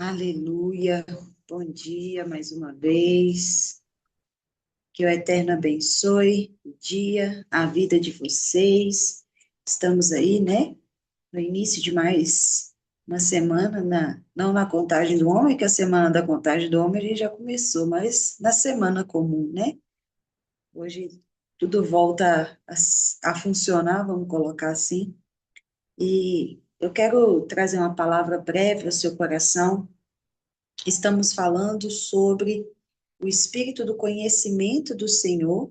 Aleluia. Bom dia mais uma vez. Que o Eterno abençoe o dia, a vida de vocês. Estamos aí, né? No início de mais uma semana, não na contagem do homem, que a semana da contagem do homem a gente já começou, mas na semana comum, né? Hoje tudo volta a funcionar, vamos colocar assim. E eu quero trazer uma palavra breve ao seu coração. Estamos falando sobre o espírito do conhecimento do Senhor.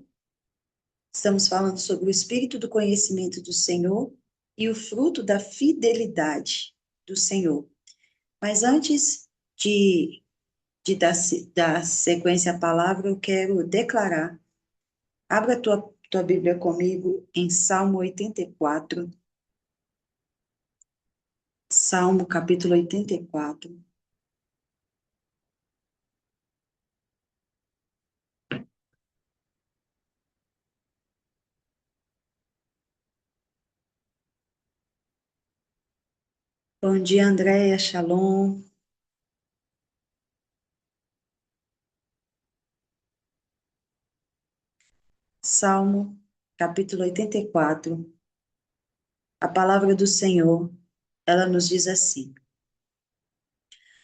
Estamos falando sobre o espírito do conhecimento do Senhor e o fruto da fidelidade do Senhor. Mas antes de dar sequência à palavra, eu quero declarar. Abra tua Bíblia comigo em Salmo 84. Salmo capítulo 84. Bom dia, Andréia, Shalom. Salmo capítulo 84. A palavra do Senhor, ela nos diz assim: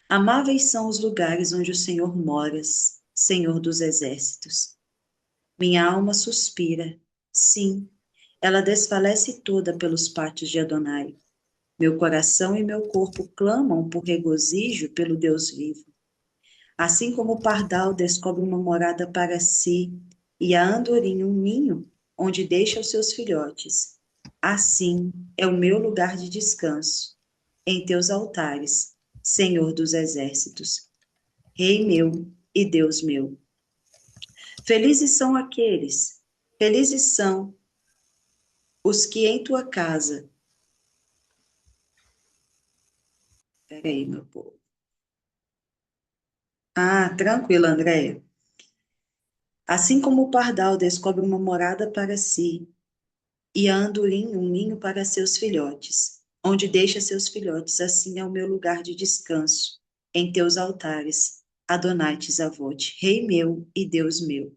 Amáveis são os lugares onde o Senhor moras, Senhor dos exércitos. Minha alma suspira, sim, ela desfalece toda pelos pátios de Adonai. Meu coração e meu corpo clamam por regozijo pelo Deus vivo. Assim como o pardal descobre uma morada para si e a andorinha um ninho onde deixa os seus filhotes, assim é o meu lugar de descanso, em teus altares, Senhor dos exércitos, Rei meu e Deus meu. Felizes são aqueles, felizes são os que em tua casa. Peraí, meu povo. Ah, tranquilo, Andréia. Assim como o pardal descobre uma morada para si, e a andorinha um ninho para seus filhotes, onde deixa seus filhotes, assim é o meu lugar de descanso, em teus altares, Adonai Tizavote, Rei meu e Deus meu.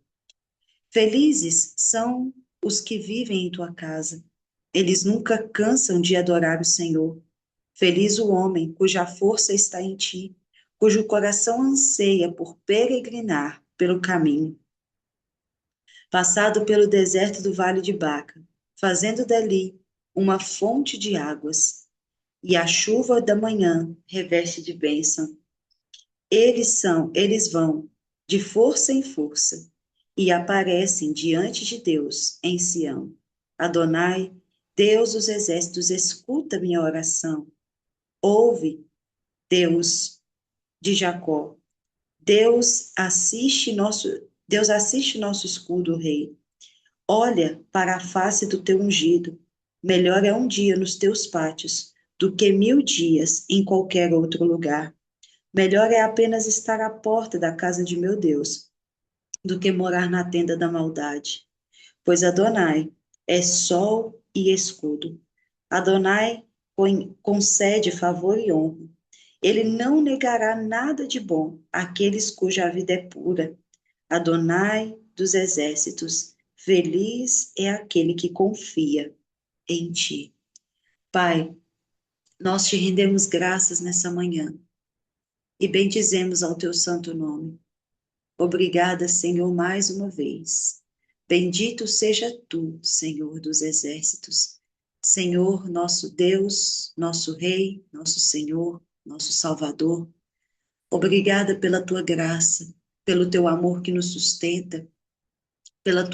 Felizes são os que vivem em tua casa, eles nunca cansam de adorar o Senhor. Feliz o homem cuja força está em ti, cujo coração anseia por peregrinar pelo caminho, passado pelo deserto do vale de Baca, fazendo dali uma fonte de águas, e a chuva da manhã reveste de bênção. Eles vão de força em força e aparecem diante de Deus em Sião. Adonai, Deus dos exércitos, escuta minha oração. Ouve, Deus de Jacó. Deus assiste nosso escudo, Rei. Olha para a face do teu ungido. Melhor é um dia nos teus pátios do que 1000 dias em qualquer outro lugar. Melhor é apenas estar à porta da casa de meu Deus do que morar na tenda da maldade. Pois Adonai é sol e escudo. Adonai concede favor e honra. Ele não negará nada de bom àqueles cuja vida é pura. Adonai dos exércitos, feliz é aquele que confia em ti. Pai, nós te rendemos graças nessa manhã e bendizemos ao teu santo nome. Obrigada, Senhor, mais uma vez. Bendito seja tu, Senhor dos exércitos. Senhor, nosso Deus, nosso Rei, nosso Senhor, nosso Salvador. Obrigada pela tua graça, pelo teu amor que nos sustenta, pela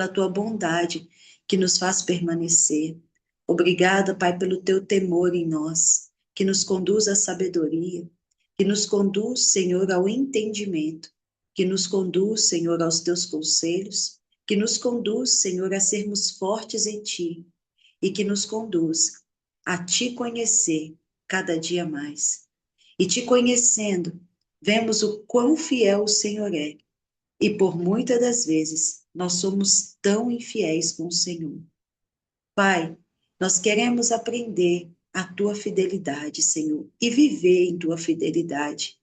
tua bondade que nos faz permanecer. Obrigada, Pai, pelo teu temor em nós, que nos conduz à sabedoria, que nos conduz, Senhor, ao entendimento, que nos conduz, Senhor, aos teus conselhos, que nos conduz, Senhor, a sermos fortes em ti e que nos conduz a te conhecer cada dia mais. E te conhecendo, vemos o quão fiel o Senhor é e por muitas das vezes nós somos tão infiéis com o Senhor. Pai, nós queremos aprender a tua fidelidade, Senhor, e viver em tua fidelidade.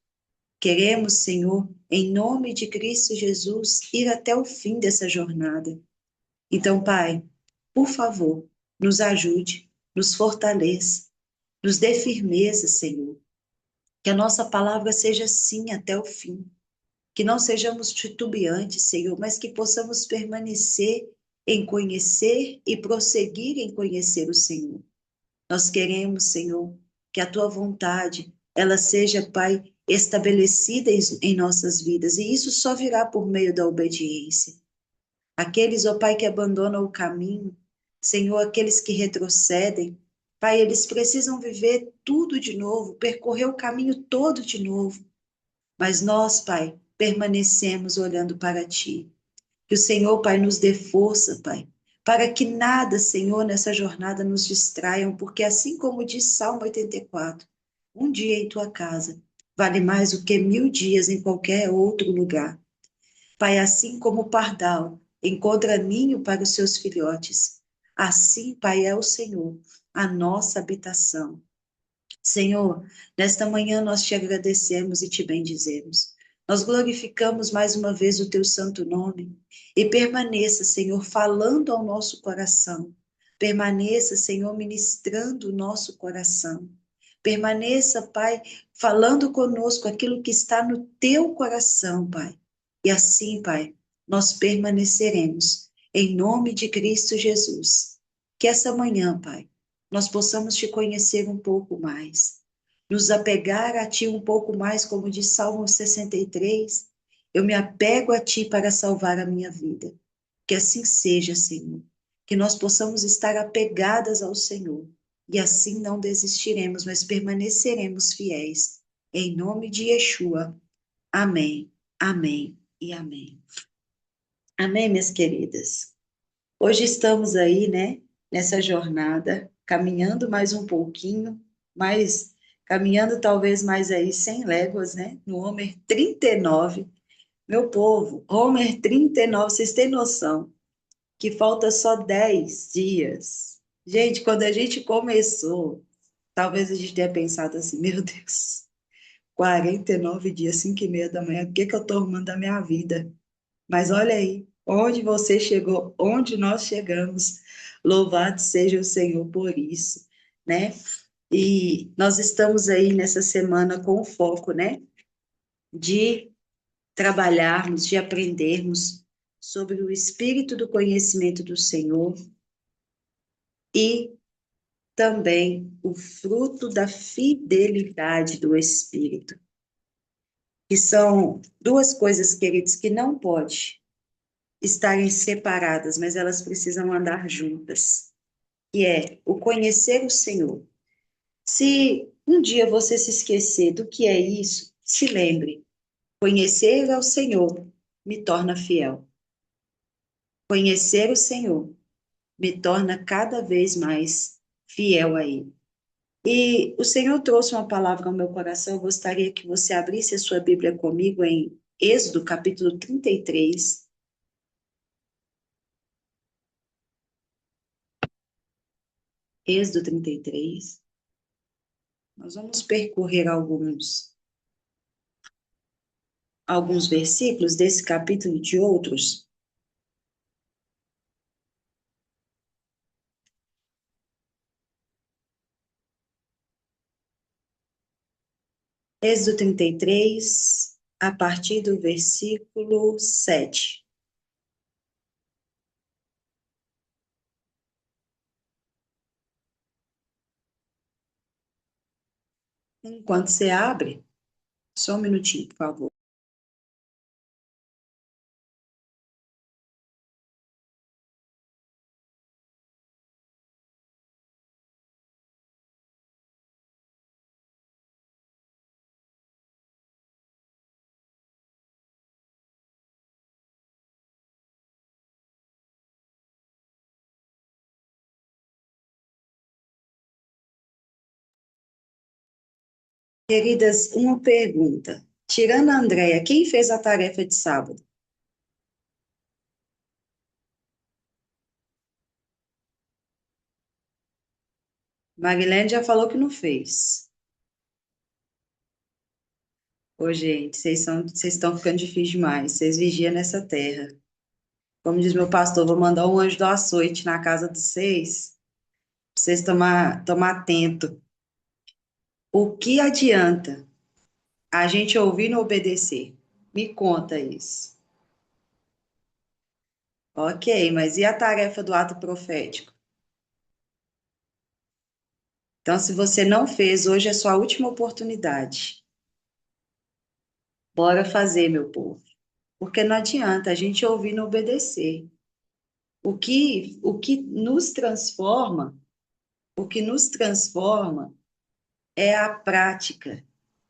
Queremos, Senhor, em nome de Cristo Jesus, ir até o fim dessa jornada. Então, Pai, por favor, nos ajude, nos fortaleça, nos dê firmeza, Senhor. Que a nossa palavra seja sim até o fim. Que não sejamos titubeantes, Senhor, mas que possamos permanecer em conhecer e prosseguir em conhecer o Senhor. Nós queremos, Senhor, que a tua vontade, ela seja, Pai, estabelecida em nossas vidas, e isso só virá por meio da obediência. Aqueles, ó Pai, que abandonam o caminho, Senhor, aqueles que retrocedem, Pai, eles precisam viver tudo de novo, percorrer o caminho todo de novo. Mas nós, Pai, permanecemos olhando para Ti. Que o Senhor, Pai, nos dê força, Pai, para que nada, Senhor, nessa jornada nos distraiam, porque assim como diz Salmo 84, um dia em Tua casa vale mais do que 1000 dias em qualquer outro lugar. Pai, assim como o pardal encontra ninho para os seus filhotes, assim, Pai, é o Senhor, a nossa habitação. Senhor, nesta manhã nós te agradecemos e te bendizemos. Nós glorificamos mais uma vez o teu santo nome e permaneça, Senhor, falando ao nosso coração. Permaneça, Senhor, ministrando o nosso coração. Permaneça, Pai, falando conosco aquilo que está no teu coração, Pai. E assim, Pai, nós permaneceremos em nome de Cristo Jesus. Que essa manhã, Pai, nós possamos te conhecer um pouco mais, nos apegar a ti um pouco mais, como diz Salmo 63, eu me apego a ti para salvar a minha vida. Que assim seja, Senhor, que nós possamos estar apegadas ao Senhor, e assim não desistiremos, mas permaneceremos fiéis. Em nome de Yeshua. Amém, amém e amém. Amém, minhas queridas. Hoje estamos aí, né, nessa jornada, caminhando mais um pouquinho, mais, caminhando talvez mais aí 100 léguas, né, no Homer 39. Meu povo, Homer 39, vocês têm noção que falta só 10 dias. Gente, quando a gente começou, talvez a gente tenha pensado assim, meu Deus, 49 dias, 5:30 da manhã, o que que eu tô arrumando da minha vida? Mas olha aí, onde você chegou, onde nós chegamos. Louvado seja o Senhor por isso, né? E nós estamos aí nessa semana com o foco, né? De trabalharmos, de aprendermos sobre o espírito do conhecimento do Senhor e também o fruto da fidelidade do Espírito, que são duas coisas, queridos, que não pode estarem separadas, mas elas precisam andar juntas, que é o conhecer o Senhor. Se um dia você se esquecer do que é isso, se lembre, conhecer ao Senhor me torna fiel. Conhecer o Senhor me torna cada vez mais fiel a Ele. E o Senhor trouxe uma palavra ao meu coração, eu gostaria que você abrisse a sua Bíblia comigo em Êxodo, capítulo 33. Êxodo 33. Nós vamos percorrer alguns versículos desse capítulo e de outros. Êxodo 33, a partir do versículo 7. Enquanto você abre, só um minutinho, por favor. Queridas, uma pergunta. Tirando a Andréia, quem fez a tarefa de sábado? Marilene já falou que não fez. Ô, gente, vocês estão ficando difíceis demais. Vocês vigiam nessa terra. Como diz meu pastor, vou mandar um anjo do açoite na casa de vocês, pra vocês tomar atento. O que adianta a gente ouvir e não obedecer? Me conta isso. Ok, mas e a tarefa do ato profético? Então, se você não fez, hoje é sua última oportunidade. Bora fazer, meu povo. Porque não adianta a gente ouvir e não obedecer. O que nos transforma, o que nos transforma é a prática.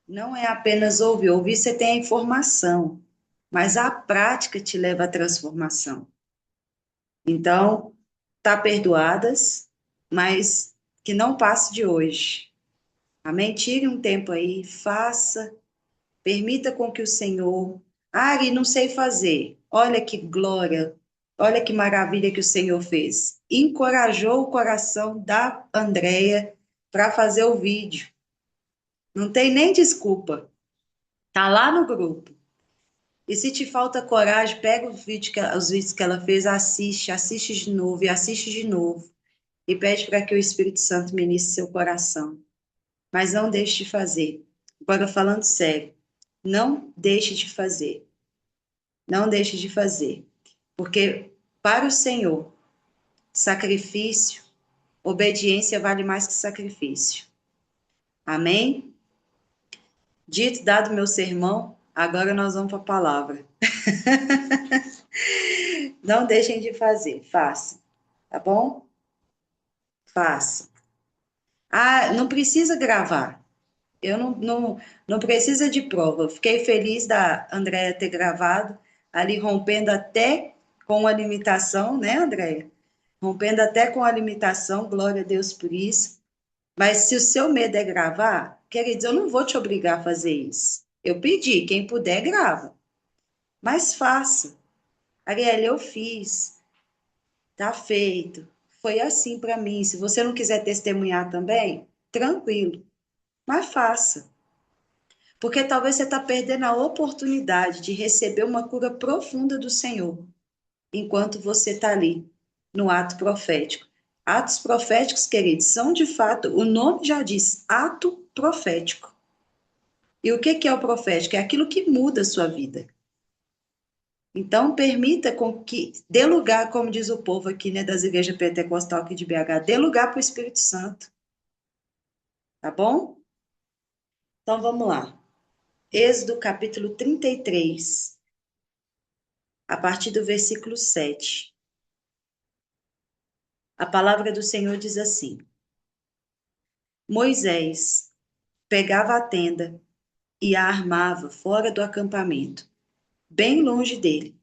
Não é apenas ouvir. Ouvir você tem a informação, mas a prática te leva à transformação. Então, tá perdoadas, mas que não passe de hoje. Amém? Tire um tempo aí, faça, permita com que o Senhor. Ari, não sei fazer. Olha que glória, olha que maravilha que o Senhor fez. Encorajou o coração da Andréia para fazer o vídeo. Não tem nem desculpa. Tá lá no grupo. E se te falta coragem, pega os vídeos que ela fez, assiste de novo e assiste de novo. E pede para que o Espírito Santo ministre seu coração. Mas não deixe de fazer. Agora, falando sério, não deixe de fazer. Não deixe de fazer. Porque para o Senhor, sacrifício, obediência vale mais que sacrifício. Amém? Dito, dado meu sermão, agora nós vamos para a palavra. Não deixem de fazer, façam, tá bom? Façam. Ah, não precisa gravar. Eu não precisa de prova. Eu fiquei feliz da Andréia ter gravado, ali rompendo até com a limitação, né, Andréia? Rompendo até com a limitação, glória a Deus por isso. Mas se o seu medo é gravar, queridos, eu não vou te obrigar a fazer isso. Eu pedi, quem puder, grava. Mas faça. Ariel, eu fiz. Tá feito. Foi assim para mim. Se você não quiser testemunhar também, tranquilo. Mas faça. Porque talvez você está perdendo a oportunidade de receber uma cura profunda do Senhor, enquanto você está ali, no ato profético. Atos proféticos, queridos, são de fato, o nome já diz, ato profético. E o que é o profético? É aquilo que muda a sua vida. Então, permita com que, dê lugar, como diz o povo aqui, né, das igrejas pentecostal aqui de BH, dê lugar para o Espírito Santo, tá bom? Então, vamos lá. Êxodo capítulo 33, a partir do versículo 7. A palavra do Senhor diz assim: Moisés pegava a tenda e a armava fora do acampamento, bem longe dele.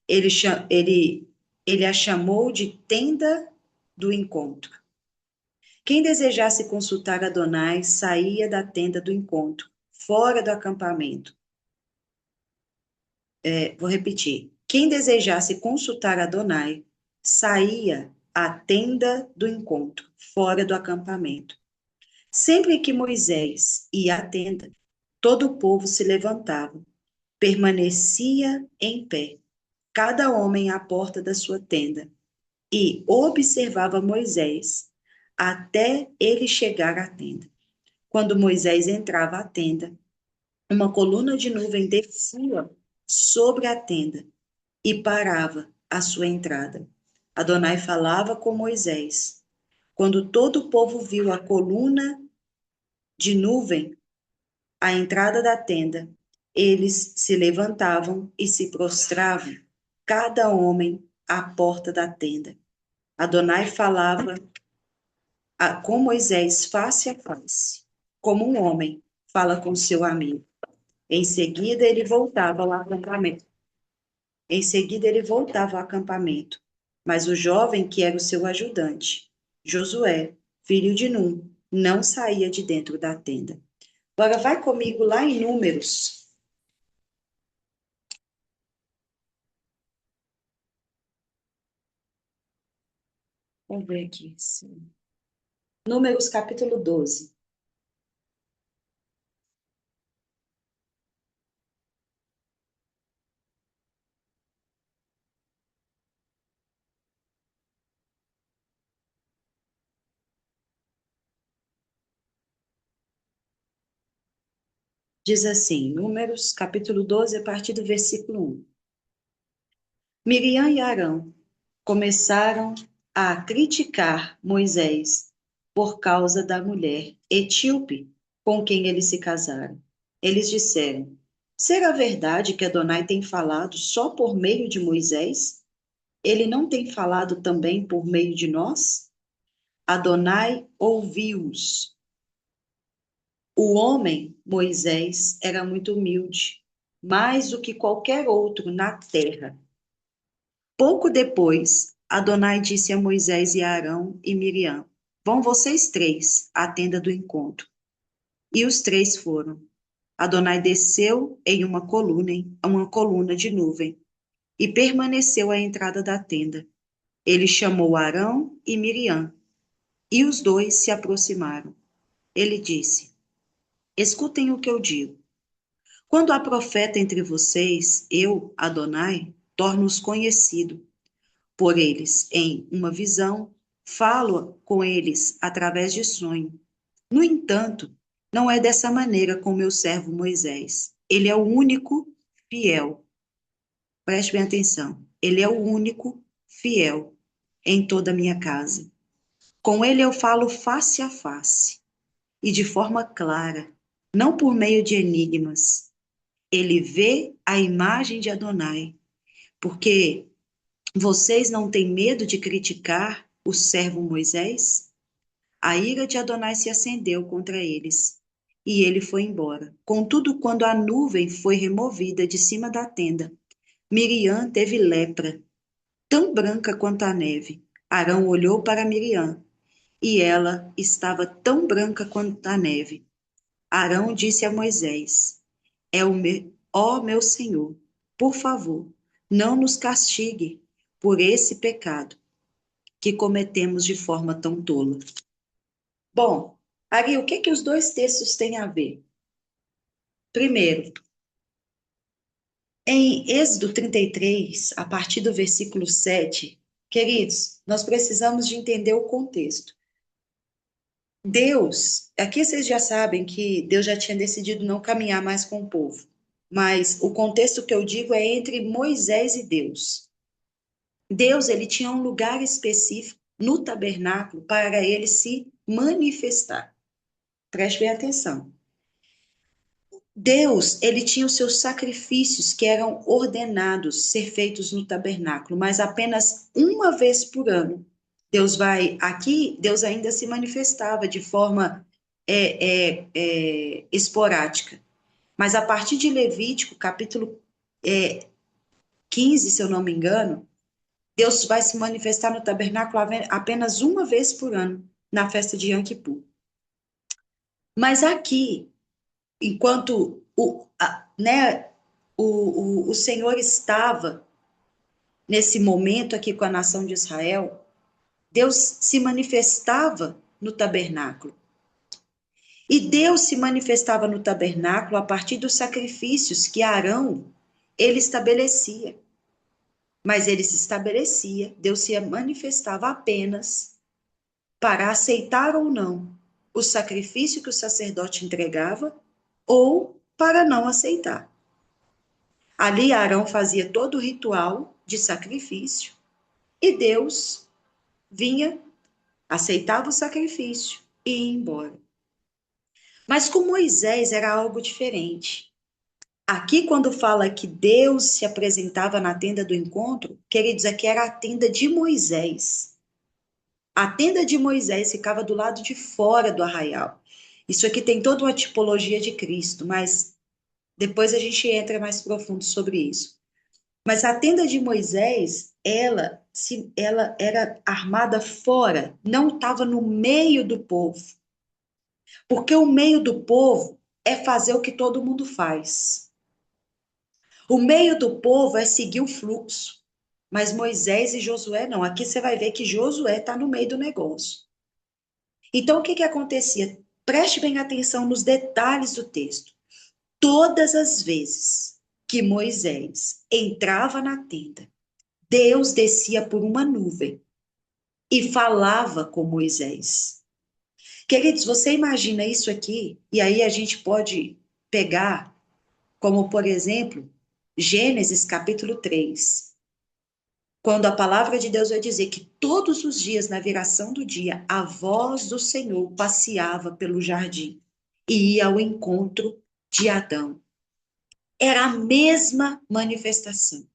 Ele, ele a chamou de tenda do encontro. Quem desejasse consultar Adonai saía da tenda do encontro, fora do acampamento. Vou repetir. Quem desejasse consultar Adonai saía à tenda do encontro, fora do acampamento. Sempre que Moisés ia à tenda, todo o povo se levantava, permanecia em pé, cada homem à porta da sua tenda, e observava Moisés até ele chegar à tenda. Quando Moisés entrava à tenda, uma coluna de nuvem descia sobre a tenda e parava à sua entrada. Adonai falava com Moisés. Quando todo o povo viu a coluna de nuvem à entrada da tenda, eles se levantavam e se prostravam, cada homem à porta da tenda. Adonai falava com Moisés face a face, como um homem fala com seu amigo. Em seguida, ele voltava ao acampamento. Em seguida, ele voltava ao acampamento. Mas o jovem, que era o seu ajudante, Josué, filho de Num, não saía de dentro da tenda. Agora vai comigo lá em Números. Vamos ver aqui. Sim. Números capítulo 12. Diz assim, Números capítulo 12, a partir do versículo 1. Miriam e Arão começaram a criticar Moisés por causa da mulher etíope com quem eles se casaram. Eles disseram: será verdade que Adonai tem falado só por meio de Moisés? Ele não tem falado também por meio de nós? Adonai ouviu-os. O homem, Moisés, era muito humilde, mais do que qualquer outro na terra. Pouco depois, Adonai disse a Moisés e a Arão e Miriam: vão vocês três à tenda do encontro. E os três foram. Adonai desceu em uma coluna de nuvem, e permaneceu à entrada da tenda. Ele chamou Arão e Miriam, e os dois se aproximaram. Ele disse: escutem o que eu digo. Quando há profeta entre vocês, eu, Adonai, torno-os conhecido por eles em uma visão, falo com eles através de sonho. No entanto, não é dessa maneira com meu servo Moisés. Ele é o único fiel. Preste bem atenção. Ele é o único fiel em toda a minha casa. Com ele eu falo face a face e de forma clara, não por meio de enigmas. Ele vê a imagem de Adonai, porque vocês não têm medo de criticar o servo Moisés? A ira de Adonai se acendeu contra eles, e ele foi embora. Contudo, quando a nuvem foi removida de cima da tenda, Miriam teve lepra, tão branca quanto a neve. Arão olhou para Miriam, e ela estava tão branca quanto a neve. Arão disse a Moisés: ó meu Senhor, por favor, não nos castigue por esse pecado que cometemos de forma tão tola. Bom, Ari, o que que os dois textos têm a ver? Primeiro, em Êxodo 33, a partir do versículo 7, queridos, nós precisamos de entender o contexto. Deus, aqui vocês já sabem que Deus já tinha decidido não caminhar mais com o povo, mas o contexto que eu digo é entre Moisés e Deus. Deus, ele tinha um lugar específico no tabernáculo para ele se manifestar. Preste bem atenção. Deus, ele tinha os seus sacrifícios que eram ordenados ser feitos no tabernáculo, mas apenas uma vez por ano. Deus ainda se manifestava de forma esporádica. Mas a partir de Levítico, capítulo 15, se eu não me engano, Deus vai se manifestar no tabernáculo apenas uma vez por ano, na festa de Yom Kippur. Mas aqui, enquanto o Senhor estava nesse momento aqui com a nação de Israel, Deus se manifestava no tabernáculo. E Deus se manifestava no tabernáculo a partir dos sacrifícios que Arão ele estabelecia. Mas ele se estabelecia, Deus se manifestava apenas para aceitar ou não o sacrifício que o sacerdote entregava ou para não aceitar. Ali Arão fazia todo o ritual de sacrifício e Deus vinha, aceitava o sacrifício e ia embora. Mas com Moisés era algo diferente. Aqui, quando fala que Deus se apresentava na tenda do encontro, queridos, aqui era a tenda de Moisés. A tenda de Moisés ficava do lado de fora do arraial. Isso aqui tem toda uma tipologia de Cristo, mas depois a gente entra mais profundo sobre isso. Mas a tenda de Moisés, ela era armada fora, não estava no meio do povo. Porque o meio do povo é fazer o que todo mundo faz. O meio do povo é seguir o fluxo. Mas Moisés e Josué não. Aqui você vai ver que Josué está no meio do negócio. Então, o que que acontecia? Preste bem atenção nos detalhes do texto. Todas as vezes que Moisés entrava na tenda, Deus descia por uma nuvem e falava com Moisés. Queridos, você imagina isso aqui? E aí a gente pode pegar, como por exemplo, Gênesis capítulo 3, quando a palavra de Deus vai dizer que todos os dias, na viração do dia, a voz do Senhor passeava pelo jardim e ia ao encontro de Adão. Era a mesma manifestação.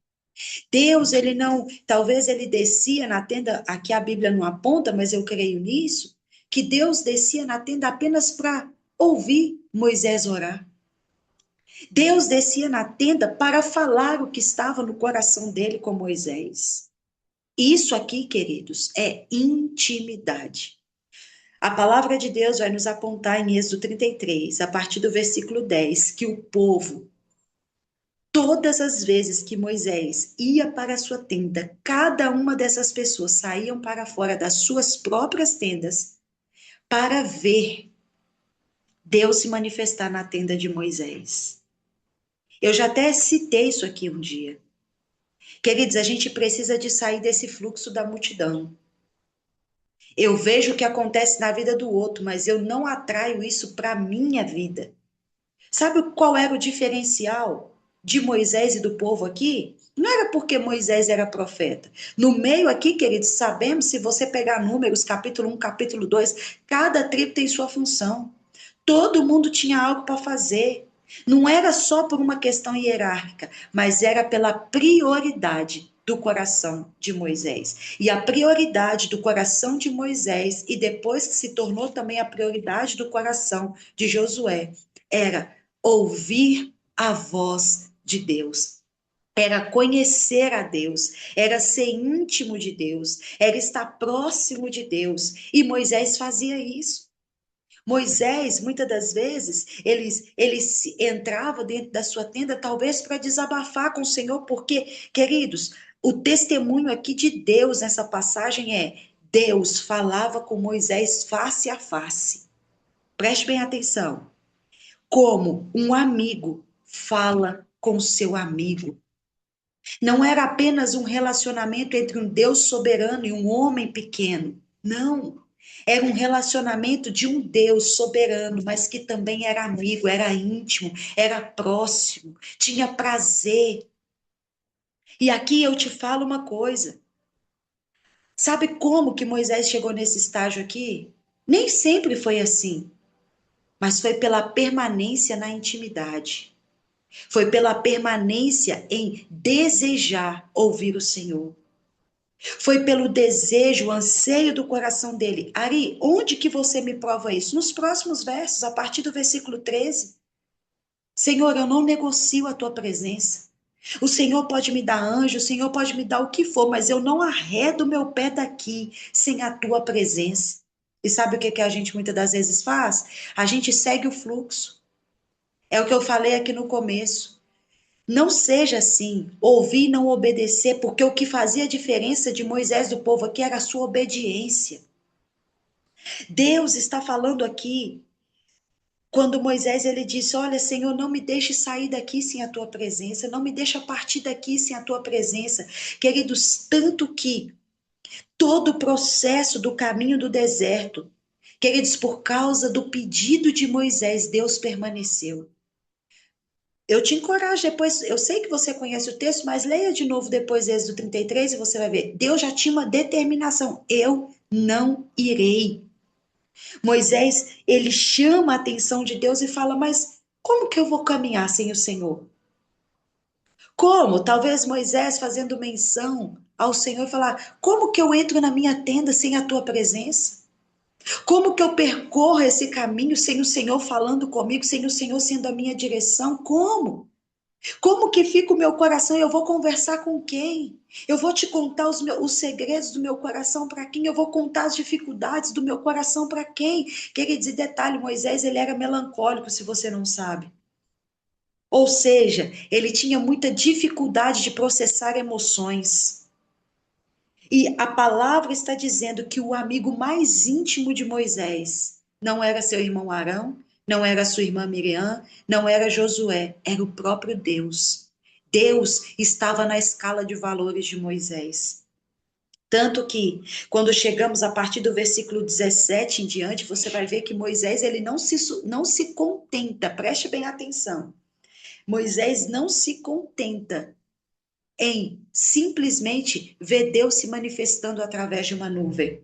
Deus, ele não, talvez ele descia na tenda, aqui a Bíblia não aponta, mas eu creio nisso, que Deus descia na tenda apenas para ouvir Moisés orar. Deus descia na tenda para falar o que estava no coração dele com Moisés. Isso aqui, queridos, é intimidade. A palavra de Deus vai nos apontar em Êxodo 33, a partir do versículo 10, que o povo, todas as vezes que Moisés ia para a sua tenda, cada uma dessas pessoas saíam para fora das suas próprias tendas para ver Deus se manifestar na tenda de Moisés. Eu já até citei isso aqui um dia. Queridos, a gente precisa de sair desse fluxo da multidão. Eu vejo o que acontece na vida do outro, mas eu não atraio isso para a minha vida. Sabe qual era o diferencial de Moisés e do povo aqui? Não era porque Moisés era profeta. No meio aqui, queridos, sabemos, se você pegar Números, capítulo 1, capítulo 2, cada tribo tem sua função. Todo mundo tinha algo para fazer. Não era só por uma questão hierárquica, mas era pela prioridade do coração de Moisés. E a prioridade do coração de Moisés, e depois que se tornou também a prioridade do coração de Josué, era ouvir a voz de Deus. Era conhecer a Deus, era ser íntimo de Deus, era estar próximo de Deus. E Moisés fazia isso. Moisés, muitas das vezes, ele entrava dentro da sua tenda, talvez para desabafar com o Senhor, porque, queridos, o testemunho aqui de Deus nessa passagem é: Deus falava com Moisés face a face. Preste bem atenção. Como um amigo fala com seu amigo. Não era apenas um relacionamento entre um Deus soberano e um homem pequeno. Não. Era um relacionamento de um Deus soberano, mas que também era amigo, era íntimo, era próximo, tinha prazer. E aqui eu te falo uma coisa. Sabe como que Moisés chegou nesse estágio aqui? Nem sempre foi assim, mas foi pela permanência na intimidade. Foi pela permanência em desejar ouvir o Senhor. Foi pelo desejo, o anseio do coração dele. Ari, onde que você me prova isso? Nos próximos versos, a partir do versículo 13. Senhor, eu não negocio a tua presença. O Senhor pode me dar anjo, o Senhor pode me dar o que for, mas eu não arredo meu pé daqui sem a tua presença. E sabe o que a gente muitas das vezes faz? A gente segue o fluxo. É o que eu falei aqui no começo. Não seja assim, ouvir e não obedecer, porque o que fazia a diferença de Moisés do povo aqui era a sua obediência. Deus está falando aqui, quando Moisés ele disse: Olha, Senhor, não me deixe sair daqui sem a tua presença, não me deixe partir daqui sem a tua presença. Queridos, tanto que todo o processo do caminho do deserto, queridos, por causa do pedido de Moisés, Deus permaneceu. Eu te encorajo depois, eu sei que você conhece o texto, mas leia de novo depois Êxodo 33 e você vai ver. Deus já tinha uma determinação, eu não irei. Moisés, ele chama a atenção de Deus e fala, mas como que eu vou caminhar sem o Senhor? Como? Talvez Moisés fazendo menção ao Senhor e falar, como que eu entro na minha tenda sem a tua presença? Como que eu percorro esse caminho sem o Senhor falando comigo, sem o Senhor sendo a minha direção? Como? Como que fica o meu coração? Eu vou conversar com quem? Eu vou te contar os segredos do meu coração para quem? Eu vou contar as dificuldades do meu coração para quem? Queria dizer detalhe, Moisés, ele era melancólico, se você não sabe. Ou seja, ele tinha muita dificuldade de processar emoções. E a palavra está dizendo que o amigo mais íntimo de Moisés não era seu irmão Arão, não era sua irmã Miriam, não era Josué, era o próprio Deus. Deus estava na escala de valores de Moisés. Tanto que, quando chegamos a partir do versículo 17 em diante, você vai ver que Moisés ele não se contenta, preste bem atenção. Moisés não se contenta em simplesmente ver Deus se manifestando através de uma nuvem.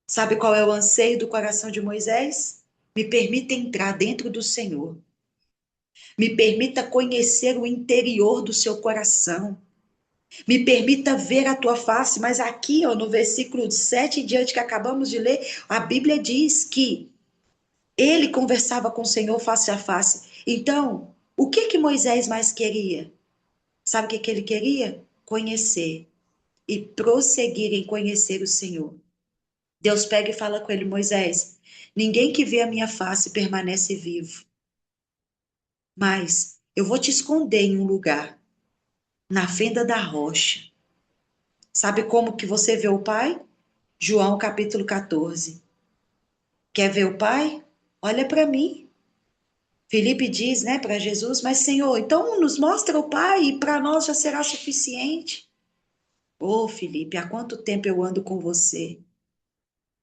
Sabe qual é o anseio do coração de Moisés? Me permita entrar dentro do Senhor. Me permita conhecer o interior do seu coração. Me permita ver a tua face. Mas aqui, ó, no versículo 7 em diante que acabamos de ler, a Bíblia diz que ele conversava com o Senhor face a face. Então, o que que Moisés mais queria? Sabe o que que ele queria? Conhecer e prosseguir em conhecer o Senhor. Deus pega e fala com ele: Moisés, ninguém que vê a minha face permanece vivo, mas eu vou te esconder em um lugar, na fenda da rocha. Sabe como que você vê o Pai? João capítulo 14. Quer ver o Pai? Olha para mim. Felipe diz, né, para Jesus: mas Senhor, então nos mostra o Pai e para nós já será suficiente. Ô Felipe, há quanto tempo eu ando com você?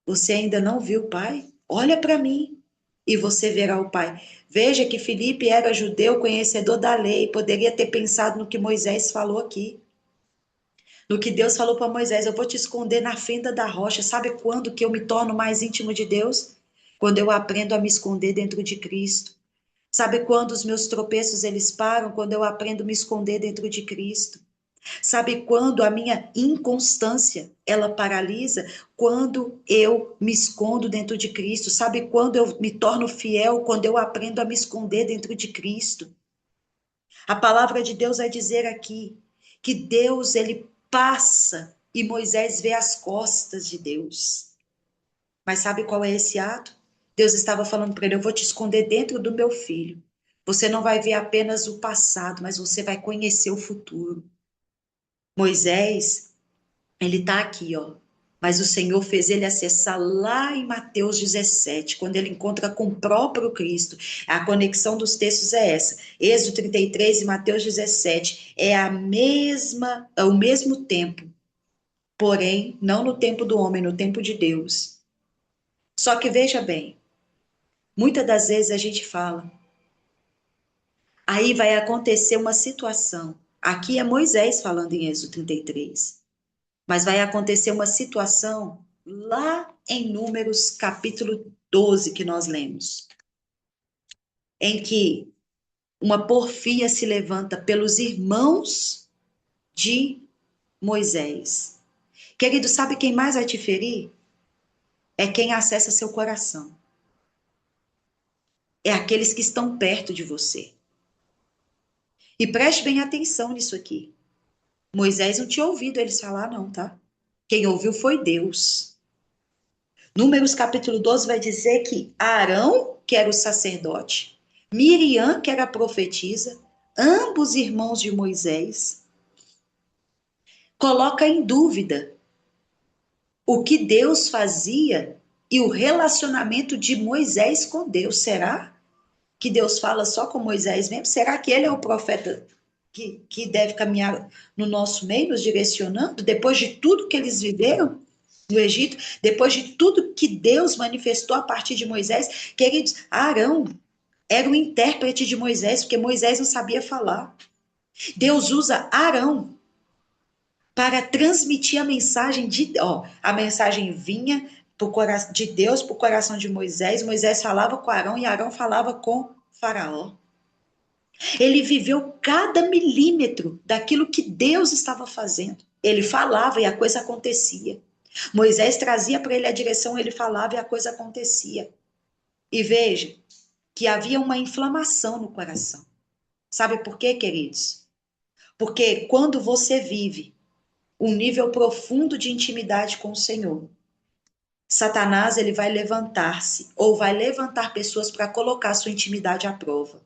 Você ainda não viu o Pai? Olha para mim e você verá o Pai. Veja que Filipe era judeu, conhecedor da lei, poderia ter pensado no que Moisés falou aqui. No que Deus falou para Moisés: eu vou te esconder na fenda da rocha. Sabe quando que eu me torno mais íntimo de Deus? Quando eu aprendo a me esconder dentro de Cristo. Sabe quando os meus tropeços eles param? Quando eu aprendo a me esconder dentro de Cristo. Sabe quando a minha inconstância ela paralisa? Quando eu me escondo dentro de Cristo. Sabe quando eu me torno fiel? Quando eu aprendo a me esconder dentro de Cristo. A palavra de Deus vai dizer aqui que Deus ele passa e Moisés vê as costas de Deus. Mas sabe qual é esse ato? Deus estava falando para ele: eu vou te esconder dentro do meu filho. Você não vai ver apenas o passado, mas você vai conhecer o futuro. Moisés, ele está aqui, ó. Mas o Senhor fez ele acessar lá em Mateus 17, quando ele encontra com o próprio Cristo. A conexão dos textos é essa. Êxodo 33 e Mateus 17 é é o mesmo tempo, porém, não no tempo do homem, no tempo de Deus. Só que veja bem, muitas das vezes a gente fala, aí vai acontecer uma situação. Aqui é Moisés falando em Êxodo 33. Mas vai acontecer uma situação lá em Números capítulo 12 que nós lemos, em que uma porfia se levanta pelos irmãos de Moisés. Querido, sabe quem mais vai te ferir? É quem acessa seu coração. É aqueles que estão perto de você. E preste bem atenção nisso aqui. Moisés não tinha ouvido eles falar, não, tá? Quem ouviu foi Deus. Números capítulo 12 vai dizer que Arão, que era o sacerdote, Miriam, que era a profetisa, ambos irmãos de Moisés, coloca em dúvida o que Deus fazia e o relacionamento de Moisés com Deus. Será que Deus fala só com Moisés mesmo? Será que ele é o profeta que deve caminhar no nosso meio, nos direcionando, depois de tudo que eles viveram no Egito, depois de tudo que Deus manifestou a partir de Moisés? Queridos, Arão era o intérprete de Moisés, porque Moisés não sabia falar. Deus usa Arão para transmitir a mensagem a mensagem vinha de Deus para o coração de Moisés. Moisés falava com Arão e Arão falava com Faraó. Ele viveu cada milímetro daquilo que Deus estava fazendo. Ele falava e a coisa acontecia. Moisés trazia para ele a direção, ele falava e a coisa acontecia. E veja que havia uma inflamação no coração. Sabe por quê, queridos? Porque quando você vive um nível profundo de intimidade com o Senhor, Satanás ele vai levantar-se ou vai levantar pessoas para colocar sua intimidade à prova.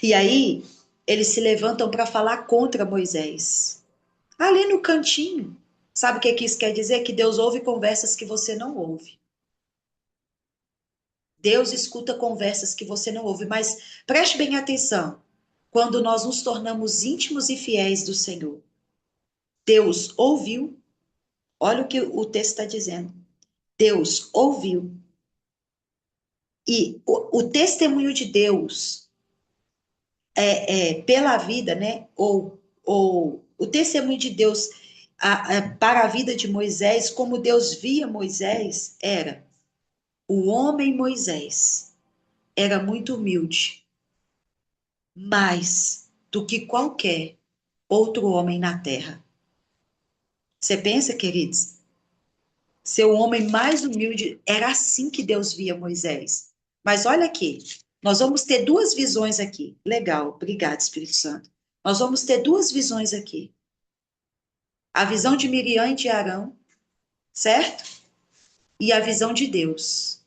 E aí, eles se levantam para falar contra Moisés. Ali no cantinho. Sabe o que isso quer dizer? Que Deus ouve conversas que você não ouve. Deus escuta conversas que você não ouve, mas preste bem atenção. Quando nós nos tornamos íntimos e fiéis do Senhor, Deus ouviu, olha o que o texto está dizendo. Deus ouviu. E o testemunho de Deus pela vida, né? Ou o testemunho de Deus para a vida de Moisés, como Deus via Moisés, era o homem Moisés era muito humilde, mais do que qualquer outro homem na terra. Você pensa, queridos? Ser o homem mais humilde, era assim que Deus via Moisés. Mas olha aqui, nós vamos ter duas visões aqui. Legal, obrigado, Espírito Santo. Nós vamos ter duas visões aqui. A visão de Miriam e de Arão, certo? E a visão de Deus.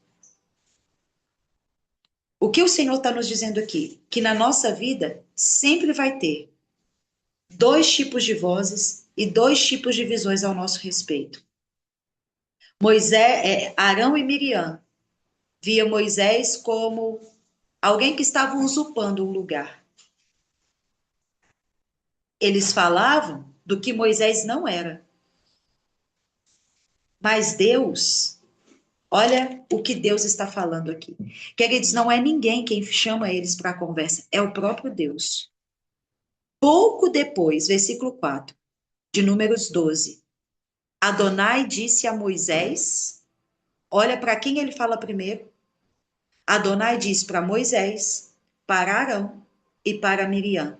O que o Senhor está nos dizendo aqui? Que na nossa vida sempre vai ter dois tipos de vozes e dois tipos de visões ao nosso respeito. Arão e Miriam via Moisés como alguém que estava usurpando um lugar. Eles falavam do que Moisés não era. Mas Deus, olha o que Deus está falando aqui. Queridos, não é ninguém quem chama eles para a conversa, é o próprio Deus. Pouco depois, versículo 4, de Números 12, Adonai disse a Moisés, olha para quem ele fala primeiro. Adonai disse para Moisés, para Arão e para Miriam.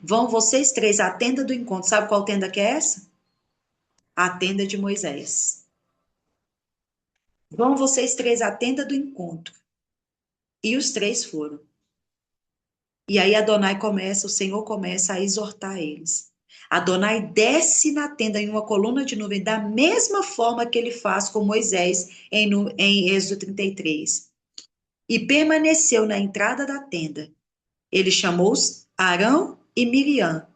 Vão vocês três à tenda do encontro. Sabe qual tenda que é essa? A tenda de Moisés. Vão vocês três à tenda do encontro. E os três foram. E aí o Senhor começa a exortar eles. Adonai desce na tenda em uma coluna de nuvem, da mesma forma que ele faz com Moisés em Êxodo 33. E permaneceu na entrada da tenda. Ele chamou Arão e Miriam.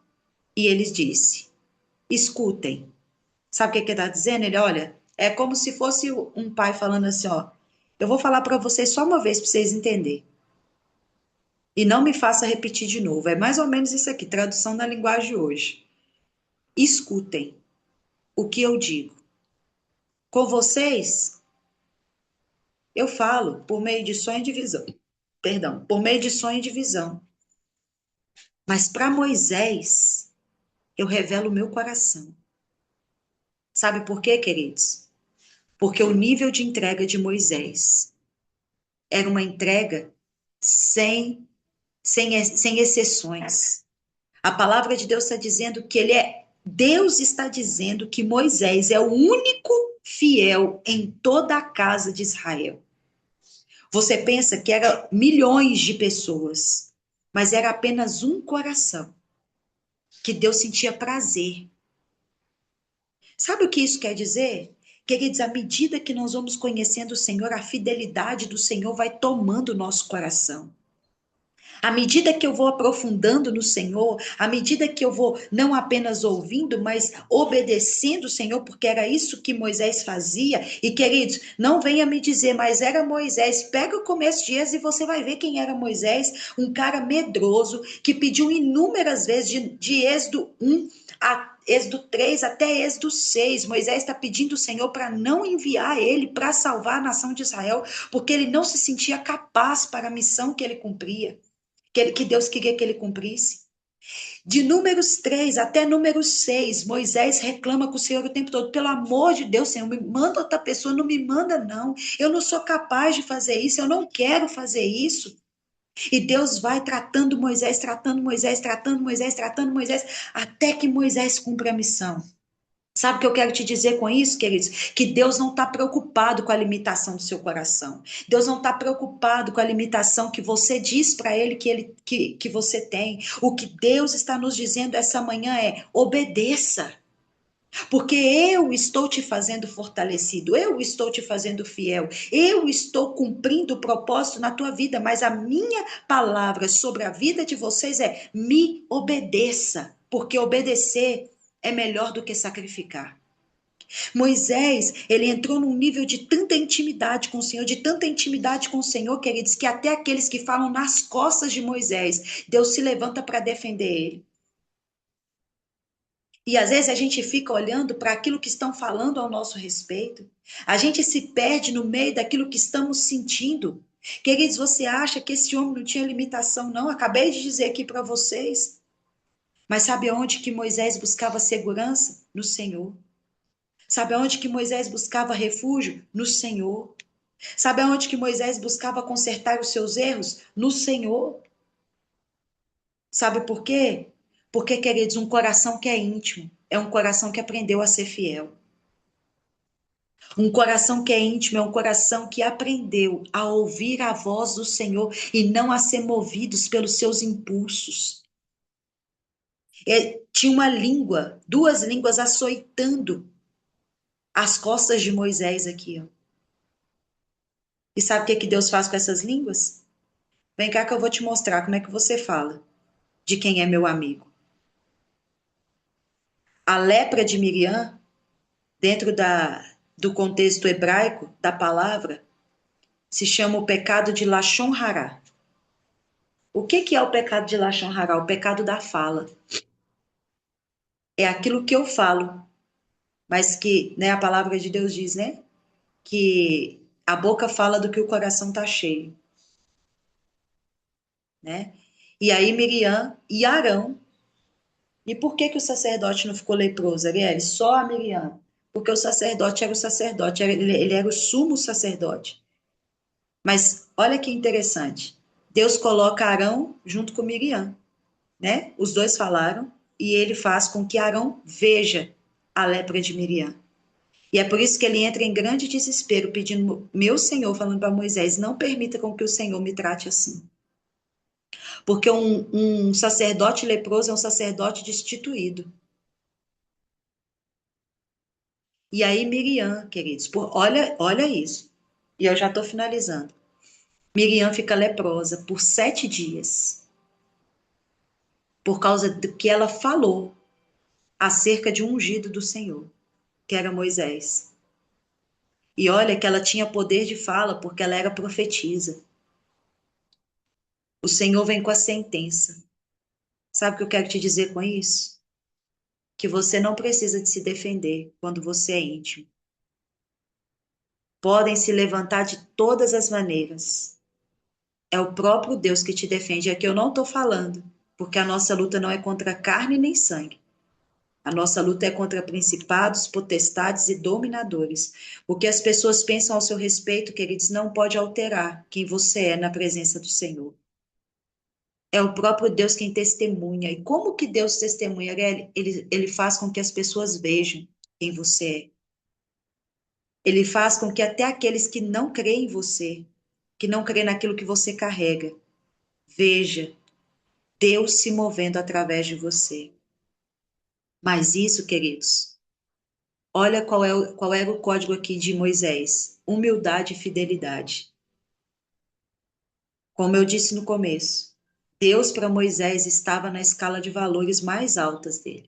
E eles disse: escutem. Sabe o que ele está dizendo? Ele, olha, é como se fosse um pai falando assim, ó, eu vou falar para vocês só uma vez para vocês entenderem. E não me faça repetir de novo. É mais ou menos isso aqui, tradução na linguagem de hoje. Escutem o que eu digo. Com vocês, eu falo por meio de sonho e de visão. Perdão, por meio de sonho e de visão. Mas para Moisés, eu revelo o meu coração. Sabe por quê, queridos? Porque o nível de entrega de Moisés era uma entrega sem exceções. A palavra de Deus está dizendo que Deus está dizendo que Moisés é o único fiel em toda a casa de Israel. Você pensa que eram milhões de pessoas, mas era apenas um coração que Deus sentia prazer. Sabe o que isso quer dizer? Queridos, à medida que nós vamos conhecendo o Senhor, a fidelidade do Senhor vai tomando o nosso coração. À medida que eu vou aprofundando no Senhor, à medida que eu vou não apenas ouvindo, mas obedecendo o Senhor, porque era isso que Moisés fazia. E queridos, não venha me dizer, mas era Moisés. Pega o começo de Êxodo e você vai ver quem era Moisés, um cara medroso que pediu inúmeras vezes de Êxodo 1 a Êxodo 3 até Êxodo 6. Moisés está pedindo o Senhor para não enviar ele para salvar a nação de Israel, porque ele não se sentia capaz para a missão que ele cumpria. Que Deus queria que ele cumprisse. De Números 3 até Números 6, Moisés reclama com o Senhor o tempo todo, pelo amor de Deus, Senhor, me manda outra pessoa, não me manda não, eu não sou capaz de fazer isso, eu não quero fazer isso. E Deus vai tratando Moisés, tratando Moisés, tratando Moisés, tratando Moisés, até que Moisés cumpra a missão. Sabe o que eu quero te dizer com isso, queridos? Que Deus não está preocupado com a limitação do seu coração. Deus não está preocupado com a limitação que você diz para Ele que você tem. O que Deus está nos dizendo essa manhã é: obedeça. Porque eu estou te fazendo fortalecido, eu estou te fazendo fiel, eu estou cumprindo o propósito na tua vida, mas a minha palavra sobre a vida de vocês é: me obedeça, porque obedecer é melhor do que sacrificar. Moisés, ele entrou num nível de tanta intimidade com o Senhor, de tanta intimidade com o Senhor, queridos, que até aqueles que falam nas costas de Moisés, Deus se levanta para defender ele. E às vezes a gente fica olhando para aquilo que estão falando ao nosso respeito. A gente se perde no meio daquilo que estamos sentindo. Queridos, você acha que esse homem não tinha limitação, não? Acabei de dizer aqui para vocês. Mas sabe aonde que Moisés buscava segurança? No Senhor. Sabe aonde que Moisés buscava refúgio? No Senhor. Sabe aonde que Moisés buscava consertar os seus erros? No Senhor. Sabe por quê? Porque, queridos, um coração que é íntimo é um coração que aprendeu a ser fiel. Um coração que é íntimo é um coração que aprendeu a ouvir a voz do Senhor e não a ser movidos pelos seus impulsos. Tinha uma língua, duas línguas açoitando as costas de Moisés aqui, ó. E sabe o que Deus faz com essas línguas? Vem cá que eu vou te mostrar como é que você fala de quem é meu amigo. A lepra de Miriam, dentro do contexto hebraico da palavra, se chama o pecado de Lashon Hará. O que é o pecado de Lashon Hará? O pecado da fala. É aquilo que eu falo, mas que, né, a palavra de Deus diz, né, que a boca fala do que o coração tá cheio, né? E aí Miriam e Arão. E por que que o sacerdote não ficou leproso, Ariel? Só a Miriam. Porque o sacerdote era o sacerdote, ele era o sumo sacerdote. Mas olha que interessante. Deus coloca Arão junto com Miriam, né? Os dois falaram e ele faz com que Arão veja a lepra de Miriam. E é por isso que ele entra em grande desespero, pedindo, meu Senhor, falando para Moisés, não permita com que o Senhor me trate assim. Porque um sacerdote leproso é um sacerdote destituído. E aí Miriam, queridos, olha isso. E eu já estou finalizando. Miriam fica leprosa por 7 dias, por causa do que ela falou acerca de um ungido do Senhor, que era Moisés. E olha que ela tinha poder de fala, porque ela era profetisa. O Senhor vem com a sentença. Sabe o que eu quero te dizer com isso? Que você não precisa de se defender quando você é íntimo. Podem se levantar de todas as maneiras. É o próprio Deus que te defende. É que eu não estou falando, porque a nossa luta não é contra carne nem sangue. A nossa luta é contra principados, potestades e dominadores. O que as pessoas pensam ao seu respeito, queridos, não pode alterar quem você é na presença do Senhor. É o próprio Deus quem testemunha. E como que Deus testemunha? Ele faz com que as pessoas vejam quem você é. Ele faz com que até aqueles que não creem em você, que não creem naquilo que você carrega, veja Deus se movendo através de você. Mas isso, queridos, olha qual era o código aqui de Moisés: humildade e fidelidade. Como eu disse no começo, Deus para Moisés estava na escala de valores mais altas dele.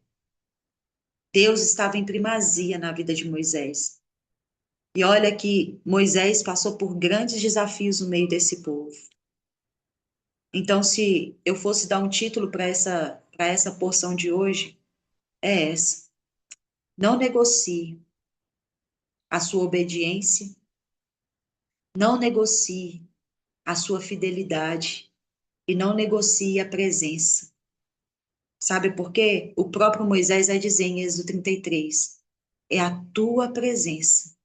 Deus estava em primazia na vida de Moisés. E olha que Moisés passou por grandes desafios no meio desse povo. Então, se eu fosse dar um título para essa porção de hoje, é essa. Não negocie a sua obediência, não negocie a sua fidelidade e não negocie a presença. Sabe por quê? O próprio Moisés vai dizer em Êxodo 33, é a tua presença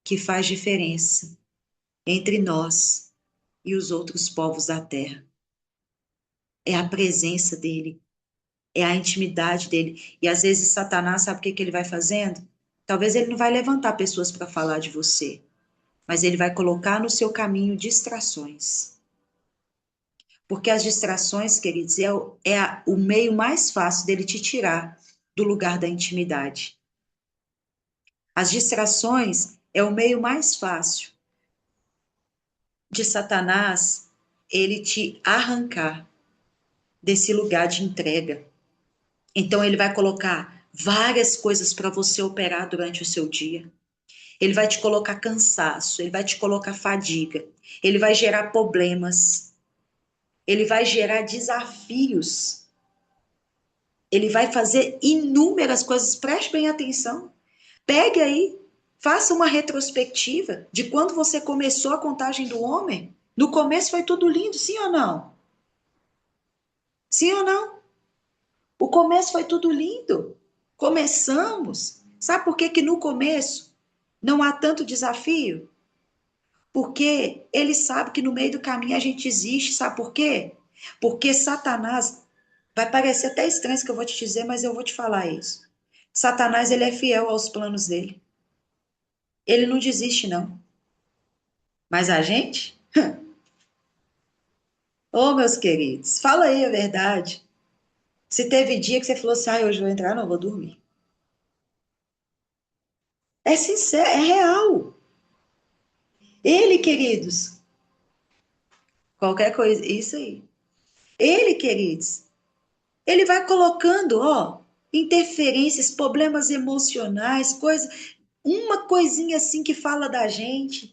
que faz diferença entre nós e os outros povos da terra. É a presença dele, é a intimidade dele. E às vezes Satanás, sabe o que ele vai fazendo? Talvez ele não vai levantar pessoas para falar de você, mas ele vai colocar no seu caminho distrações. Porque as distrações, queridos, o meio mais fácil dele te tirar do lugar da intimidade. As distrações é o meio mais fácil de Satanás ele te arrancar desse lugar de entrega. Então ele vai colocar várias coisas para você operar durante o seu dia. Ele vai te colocar cansaço, ele vai te colocar fadiga, ele vai gerar problemas, ele vai gerar desafios, ele vai fazer inúmeras coisas. Preste bem atenção. Pegue aí, faça uma retrospectiva de quando você começou a contagem do homem. No começo foi tudo lindo, sim ou não? Sim ou não? O começo foi tudo lindo. Começamos. Sabe por que que no começo não há tanto desafio? Porque ele sabe que no meio do caminho a gente existe. Sabe por quê? Porque Satanás, vai parecer até estranho isso que eu vou te dizer, mas eu vou te falar isso. Satanás, ele é fiel aos planos dele. Ele não desiste, não. Mas a gente? Ô, meus queridos, fala aí a verdade. Se teve dia que você falou assim, hoje eu vou entrar, não, vou dormir. É sincero, é real. Ele, queridos, qualquer coisa, isso aí. Ele, queridos, ele vai colocando, ó, interferências, problemas emocionais, coisas, uma coisinha assim que fala da gente.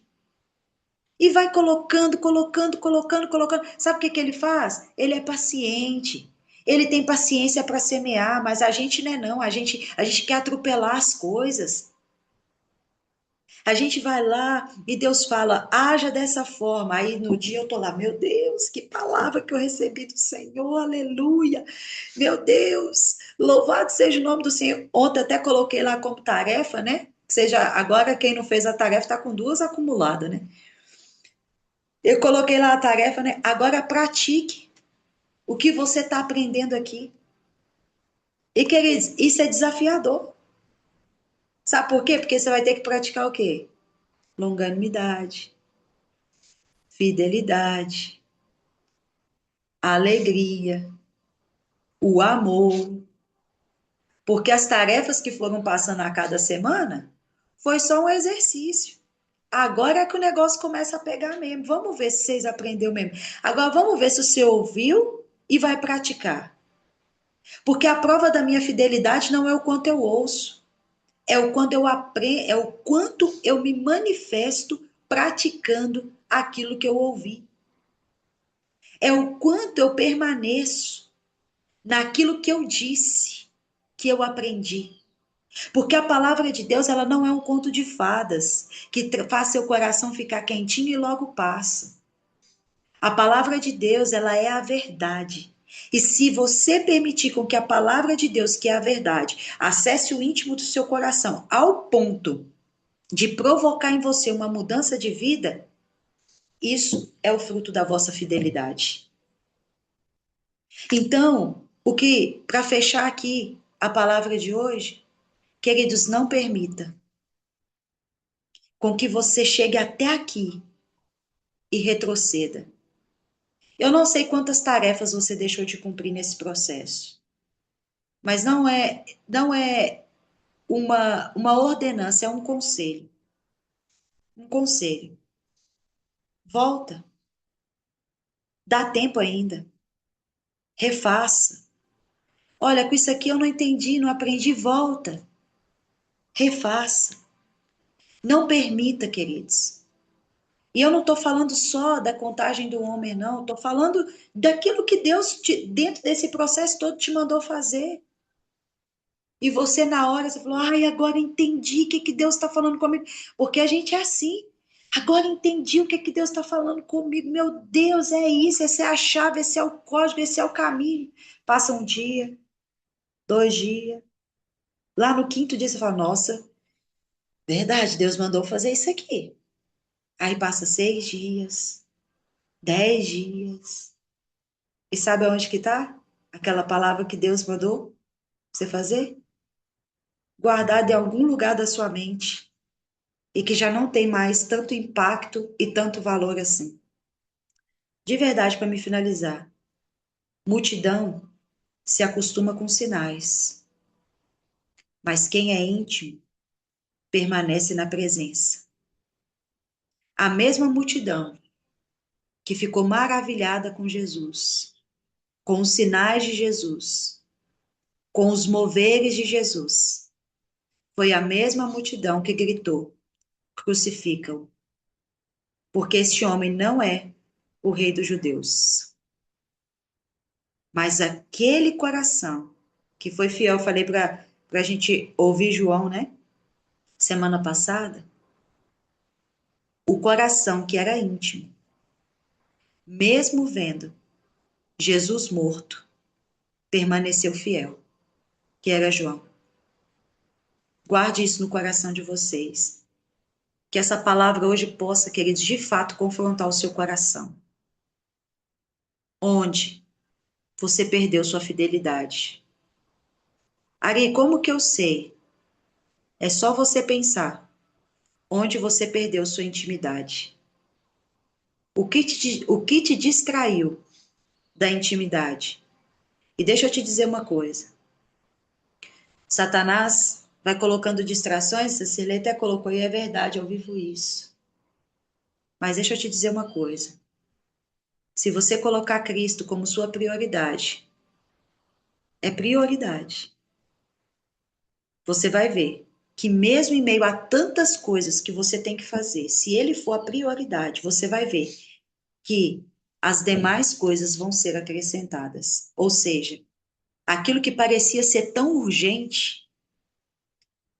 E vai colocando, colocando, colocando, colocando. Sabe o que que ele faz? Ele é paciente. Ele tem paciência para semear, mas a gente não é não. A gente quer atropelar as coisas. A gente vai lá e Deus fala, haja dessa forma. Aí no dia eu tô lá, meu Deus, que palavra que eu recebi do Senhor, aleluia. Meu Deus, louvado seja o nome do Senhor. Ontem até coloquei lá como tarefa, né? Seja agora quem não fez a tarefa está com duas acumuladas, né? Eu coloquei lá a tarefa, né? Agora pratique o que você está aprendendo aqui. E, queridos, isso é desafiador. Sabe por quê? Porque você vai ter que praticar o quê? Longanimidade, fidelidade, alegria, o amor. Porque as tarefas que foram passando a cada semana foi só um exercício. Agora é que o negócio começa a pegar mesmo. Vamos ver se vocês aprenderam mesmo. Agora vamos ver se você ouviu e vai praticar. Porque a prova da minha fidelidade não é o quanto eu ouço, é o quanto eu aprendo, é o quanto eu me manifesto praticando aquilo que eu ouvi. É o quanto eu permaneço naquilo que eu disse, que eu aprendi. Porque a palavra de Deus, ela não é um conto de fadas que faz seu coração ficar quentinho e logo passa. A palavra de Deus, ela é a verdade. E se você permitir com que a palavra de Deus, que é a verdade, acesse o íntimo do seu coração ao ponto de provocar em você uma mudança de vida, isso é o fruto da vossa fidelidade. Então, para fechar aqui a palavra de hoje, queridos, não permita com que você chegue até aqui e retroceda. Eu não sei quantas tarefas você deixou de cumprir nesse processo, mas não é uma ordenança, é um conselho. Um conselho. Volta. Dá tempo ainda. Refaça. Olha, com isso aqui eu não entendi, não aprendi. Volta. Refaça. Não permita, queridos. E eu não estou falando só da contagem do homem, não. Estou falando daquilo que Deus, dentro desse processo todo, te mandou fazer. E você, na hora, você falou, ai, agora entendi o que que Deus está falando comigo. Porque a gente é assim. Agora entendi o que que Deus está falando comigo. Meu Deus, é isso, essa é a chave, esse é o código, esse é o caminho. Passa um dia, 2 dias. Lá no quinto dia você fala, nossa, verdade, Deus mandou fazer isso aqui. Aí passa 6 dias, 10 dias. E sabe aonde que tá? Aquela palavra que Deus mandou você fazer? Guardada em algum lugar da sua mente. E que já não tem mais tanto impacto e tanto valor assim. De verdade, para me finalizar, multidão se acostuma com sinais, mas quem é íntimo permanece na presença. A mesma multidão que ficou maravilhada com Jesus, com os sinais de Jesus, com os moveres de Jesus. Foi a mesma multidão que gritou: crucificam, porque este homem não é o rei dos judeus. Mas aquele coração que foi fiel, eu falei para a gente ouvir João, né? Semana passada, o coração que era íntimo, mesmo vendo Jesus morto, permaneceu fiel, que era João. Guarde isso no coração de vocês. Que essa palavra hoje possa, queridos, de fato confrontar o seu coração. Onde você perdeu sua fidelidade? Ari, como que eu sei? É só você pensar onde você perdeu sua intimidade. O que te distraiu da intimidade? E deixa eu te dizer uma coisa. Satanás vai colocando distrações, Cecília até colocou, e é verdade, eu vivo isso. Mas deixa eu te dizer uma coisa. Se você colocar Cristo como sua prioridade, é prioridade. Você vai ver que mesmo em meio a tantas coisas que você tem que fazer, se ele for a prioridade, você vai ver que as demais coisas vão ser acrescentadas. Ou seja, aquilo que parecia ser tão urgente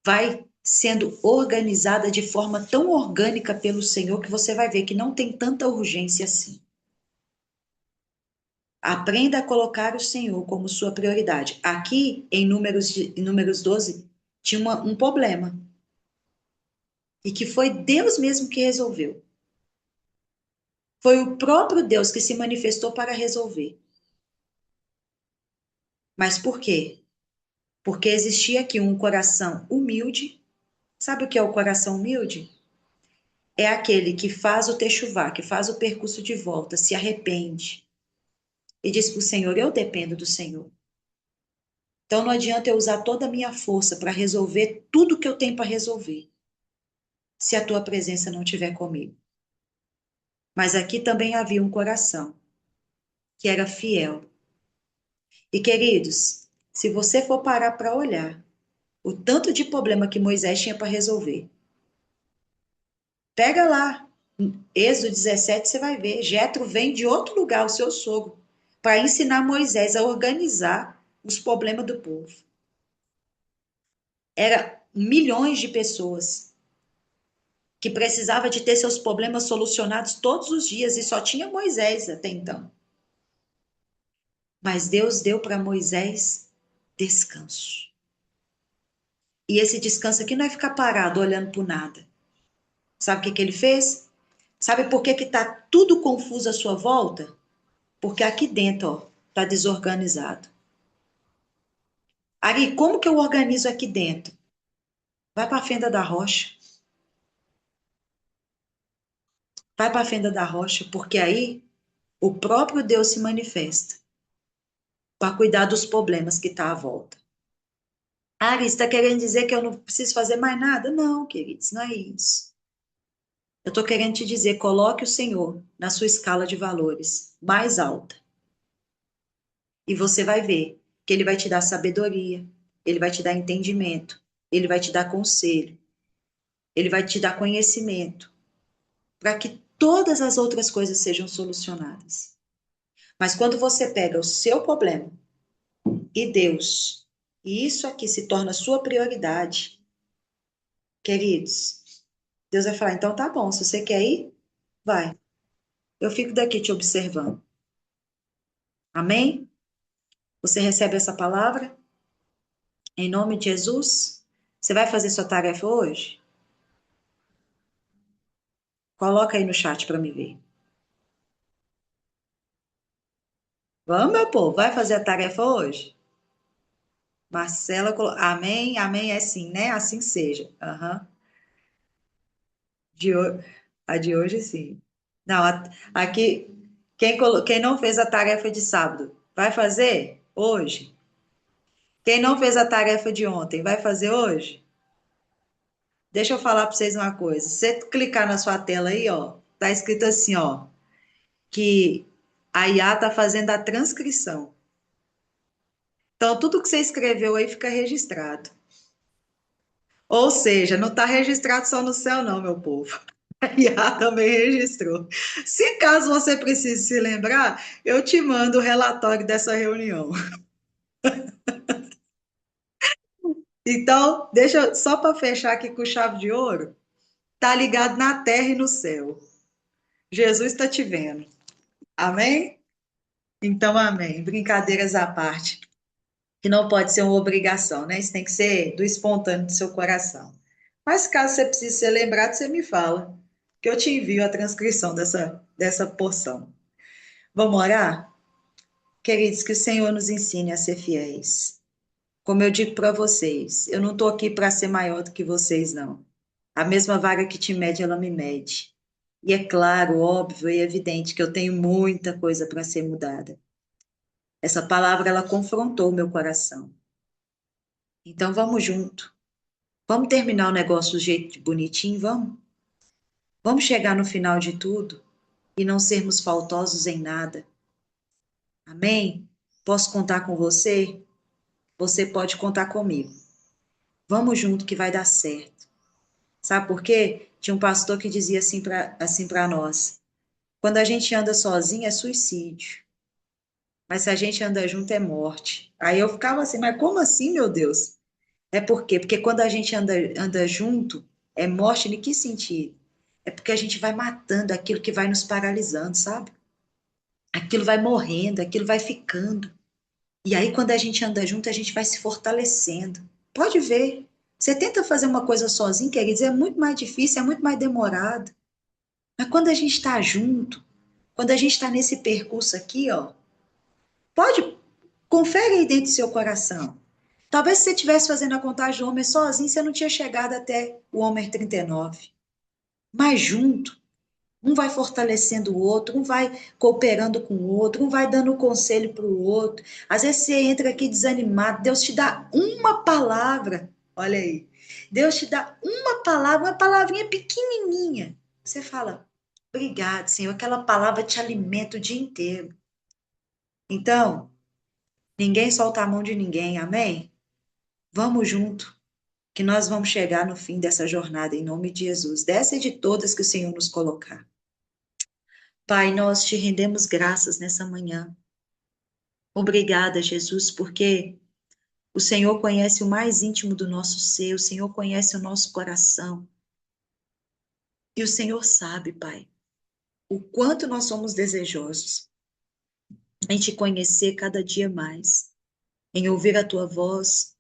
vai sendo organizada de forma tão orgânica pelo Senhor que você vai ver que não tem tanta urgência assim. Aprenda a colocar o Senhor como sua prioridade. Aqui, em Números 12, tinha um problema. E que foi Deus mesmo que resolveu. Foi o próprio Deus que se manifestou para resolver. Mas por quê? Porque existia aqui um coração humilde. Sabe o que é o coração humilde? É aquele que faz o techuvá, que faz o percurso de volta, se arrepende e diz para o Senhor: eu dependo do Senhor. Então não adianta eu usar toda a minha força para resolver tudo que eu tenho para resolver, se a tua presença não estiver comigo. Mas aqui também havia um coração que era fiel. E queridos, se você for parar para olhar o tanto de problema que Moisés tinha para resolver, pega lá, Êxodo 17, você vai ver. Jetro vem de outro lugar, o seu sogro, para ensinar Moisés a organizar os problemas do povo. Era milhões de pessoas que precisava de ter seus problemas solucionados todos os dias e só tinha Moisés até então. Mas Deus deu para Moisés descanso. E esse descanso aqui não é ficar parado olhando para nada. Sabe o que que ele fez? Sabe por que que tá tudo confuso à sua volta? Porque aqui dentro, ó, tá desorganizado. Ari, como que eu organizo aqui dentro? Vai para a fenda da rocha. Vai para a fenda da rocha, porque aí o próprio Deus se manifesta para cuidar dos problemas que tá à volta. Ari, está querendo dizer que eu não preciso fazer mais nada? Não, queridos, não é isso. Eu estou querendo te dizer, coloque o Senhor na sua escala de valores mais alta. E você vai ver que ele vai te dar sabedoria, ele vai te dar entendimento, ele vai te dar conselho, ele vai te dar conhecimento, para que todas as outras coisas sejam solucionadas. Mas quando você pega o seu problema e Deus, e isso aqui se torna sua prioridade, queridos, Deus vai falar: então tá bom, se você quer ir, vai. Eu fico daqui te observando. Amém? Você recebe essa palavra? Em nome de Jesus? Você vai fazer sua tarefa hoje? Coloca aí no chat para me ver. Vamos, meu povo, vai fazer a tarefa hoje? Marcela, amém, amém, é sim, né? Assim seja. Aham. De ho... A de hoje, sim. Não, aqui, quem não fez a tarefa de sábado, vai fazer hoje? Quem não fez a tarefa de ontem, vai fazer hoje? Deixa eu falar para vocês uma coisa. Se você clicar na sua tela aí, ó, tá escrito assim, ó, que a IA tá fazendo a transcrição. Então, tudo que você escreveu aí fica registrado. Ou seja, não está registrado só no céu, não, meu povo. A IA também registrou. Se caso você precise se lembrar, eu te mando o relatório dessa reunião. Então, deixa só para fechar aqui com chave de ouro, tá ligado na terra e no céu. Jesus está te vendo. Amém? Então, amém. Brincadeiras à parte, que não pode ser uma obrigação, né? Isso tem que ser do espontâneo do seu coração. Mas caso você precise ser lembrado, você me fala, que eu te envio a transcrição dessa porção. Vamos orar? Queridos, que o Senhor nos ensine a ser fiéis. Como eu digo para vocês, eu não estou aqui para ser maior do que vocês, não. A mesma vara que te mede, ela me mede. E é claro, óbvio e evidente que eu tenho muita coisa para ser mudada. Essa palavra, ela confrontou o meu coração. Então vamos junto. Vamos terminar o negócio do jeito bonitinho, vamos? Vamos chegar no final de tudo e não sermos faltosos em nada. Amém? Posso contar com você? Você pode contar comigo. Vamos junto que vai dar certo. Sabe por quê? Tinha um pastor que dizia assim para nós: quando a gente anda sozinho é suicídio, mas se a gente anda junto é morte. Aí eu ficava assim, mas como assim, meu Deus? É por quê? Porque quando a gente anda junto, é morte em que sentido? É porque a gente vai matando aquilo que vai nos paralisando, sabe? Aquilo vai morrendo, aquilo vai ficando. E aí, quando a gente anda junto, a gente vai se fortalecendo. Pode ver. Você tenta fazer uma coisa sozinho, quer dizer, é muito mais difícil, é muito mais demorado. Mas quando a gente está junto, quando a gente está nesse percurso aqui, ó, pode, confere aí dentro do seu coração. Talvez se você estivesse fazendo a contagem do Homer sozinho, você não tinha chegado até o Homer 39. Mas junto, um vai fortalecendo o outro, um vai cooperando com o outro, um vai dando conselho para o outro. Às vezes você entra aqui desanimado, Deus te dá uma palavra, olha aí. Deus te dá uma palavra, uma palavrinha pequenininha. Você fala, obrigado, Senhor, aquela palavra te alimenta o dia inteiro. Então, ninguém solta a mão de ninguém, amém? Vamos junto, que nós vamos chegar no fim dessa jornada, em nome de Jesus, dessa e de todas que o Senhor nos colocar. Pai, nós te rendemos graças nessa manhã. Obrigada, Jesus, porque o Senhor conhece o mais íntimo do nosso ser, o Senhor conhece o nosso coração. E o Senhor sabe, Pai, o quanto nós somos desejosos em te conhecer cada dia mais, em ouvir a tua voz,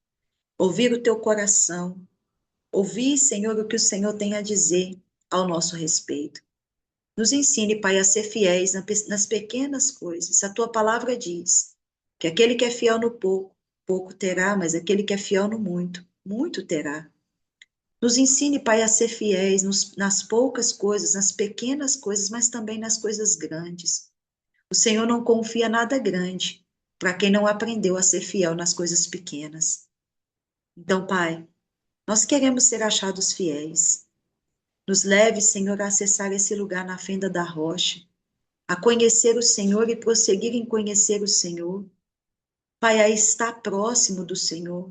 ouvir o teu coração, ouvir, Senhor, o que o Senhor tem a dizer ao nosso respeito. Nos ensine, Pai, a ser fiéis nas pequenas coisas. A tua palavra diz que aquele que é fiel no pouco, pouco terá, mas aquele que é fiel no muito, muito terá. Nos ensine, Pai, a ser fiéis nas poucas coisas, nas pequenas coisas, mas também nas coisas grandes. O Senhor não confia nada grande para quem não aprendeu a ser fiel nas coisas pequenas. Então, Pai, nós queremos ser achados fiéis. Nos leve, Senhor, a acessar esse lugar na fenda da rocha, a conhecer o Senhor e prosseguir em conhecer o Senhor. Pai, a estar próximo do Senhor,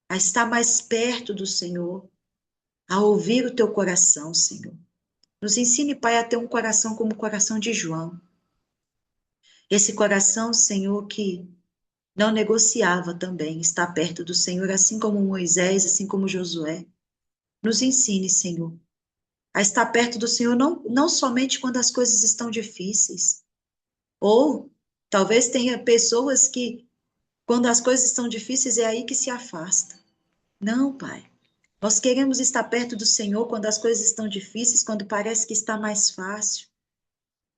a estar mais perto do Senhor, a ouvir o teu coração, Senhor. Nos ensine, Pai, a ter um coração como o coração de João. Esse coração, Senhor, que não negociava também estar perto do Senhor, assim como Moisés, assim como Josué. Nos ensine, Senhor, a estar perto do Senhor não somente quando as coisas estão difíceis, ou talvez tenha pessoas que, quando as coisas estão difíceis, é aí que se afasta. Não, Pai. Nós queremos estar perto do Senhor quando as coisas estão difíceis, quando parece que está mais fácil.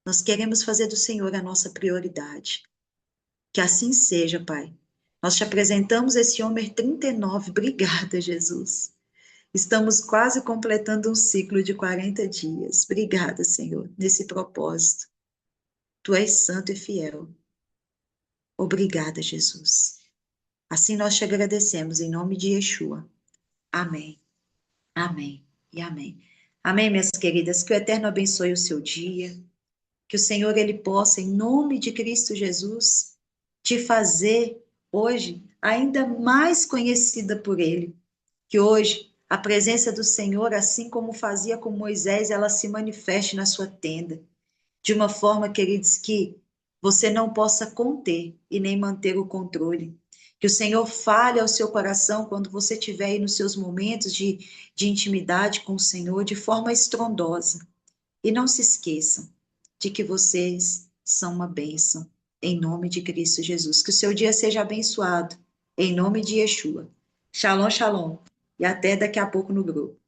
Nós queremos fazer do Senhor a nossa prioridade. Que assim seja, Pai. Nós te apresentamos esse Homer 39. Obrigada, Jesus. Estamos quase completando um ciclo de 40 dias. Obrigada, Senhor, nesse propósito. Tu és santo e fiel. Obrigada, Jesus. Assim nós te agradecemos em nome de Yeshua. Amém. Amém e amém. Amém, minhas queridas. Que o Eterno abençoe o seu dia. Que o Senhor, ele possa, em nome de Cristo Jesus, te fazer hoje ainda mais conhecida por Ele. Que hoje a presença do Senhor, assim como fazia com Moisés, ela se manifeste na sua tenda, de uma forma, queridos, que você não possa conter e nem manter o controle. Que o Senhor fale ao seu coração quando você estiver aí nos seus momentos de intimidade com o Senhor, de forma estrondosa. E não se esqueçam de que vocês são uma bênção, em nome de Cristo Jesus. Que o seu dia seja abençoado, em nome de Yeshua. Shalom, shalom. E até daqui a pouco no grupo.